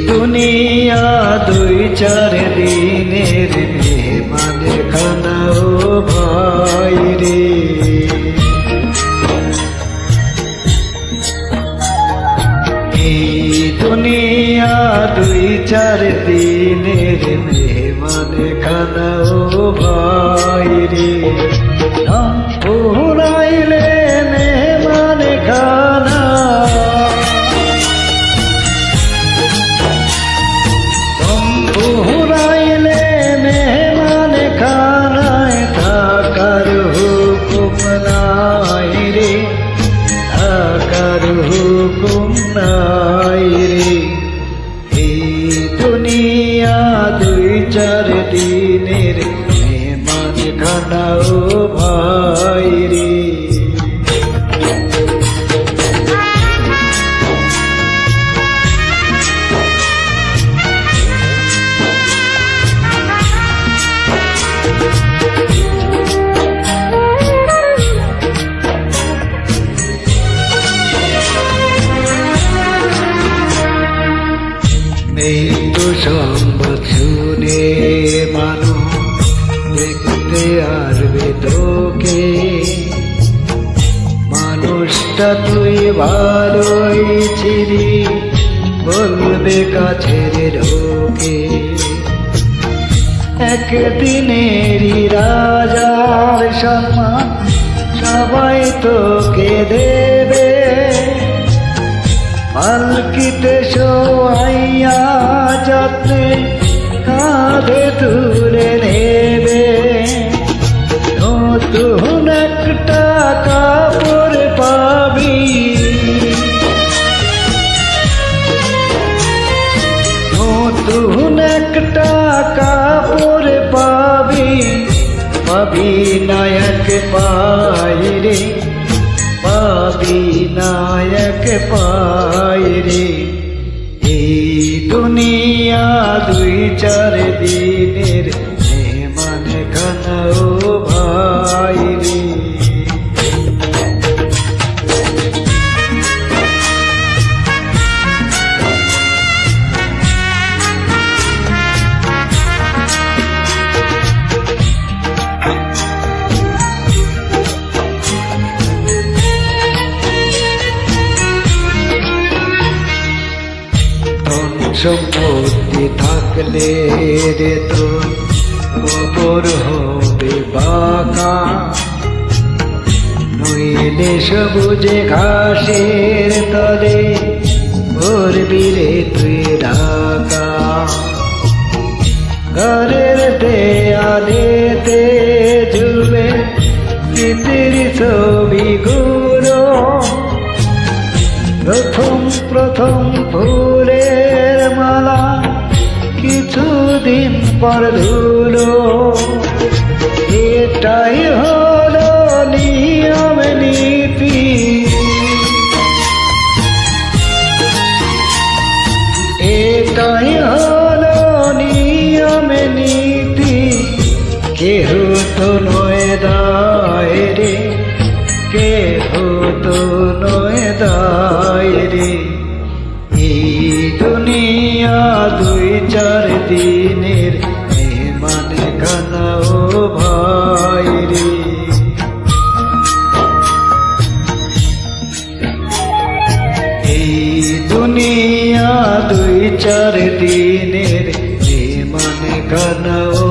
দুনিয়া দুই চার দিনের মেহমান খানা ও ভাই রে। এই দুনিয়া দুই চার দিনের মেহমান খানা ও ভাই রে। নাম পুরাইলে মেহমান খানা, পুরাইলে মেহমান খানায় থাকার হুকুম নাই রে, থাকার হুকুম নাই রে। এই দুনিয়া দুই চার দিনের মেহমান খানা ও ভাই রে। মৃত্যু সংবাদ শুনে মানুষ দেখতে আসবে তোকে, মানুষটা তুই ভালোই ছিলি বলবে কাছের ঢোকে। একদিনেরই রাজার সম্মান সবাই তোকে দেবে, পালকিতে শোয়াইয়া যত্নে কাঁধে তুলে নেবে। নতুন একটা কাপড় পাবি, নতুন একটা কাপড় পাবি, পাবি নায়ক পাই রে, পাবি নায়ক পাই রে। এই দুনিয়া দুই চার দিনের মেহমান খানা ও ভাই রে। সম্পত্তি থাকলে রে তোর কবর হবে বাঁকা, নইলে সবুজে ঘাসের তলে ভরবি রে তুই ঢাকা। ঘরের দেয়ালেতে ঝুলবে স্মৃতির ছবিগুলো, প্রথম প্রথম ফুলের মালা কিছুদিন পর ধুলো। এটাই হলো নিয়ম নীতি, এটাই হলো নিয়ম নীতি। কেহ তো নয় দায় রে, কেহ তো নয় দায় রে। এই দুনিয়া দুই চার দিনের মেহমান খানা ও ভাই রে। এই দুনিয়া দুই চার দিনের মেহমান খানা ও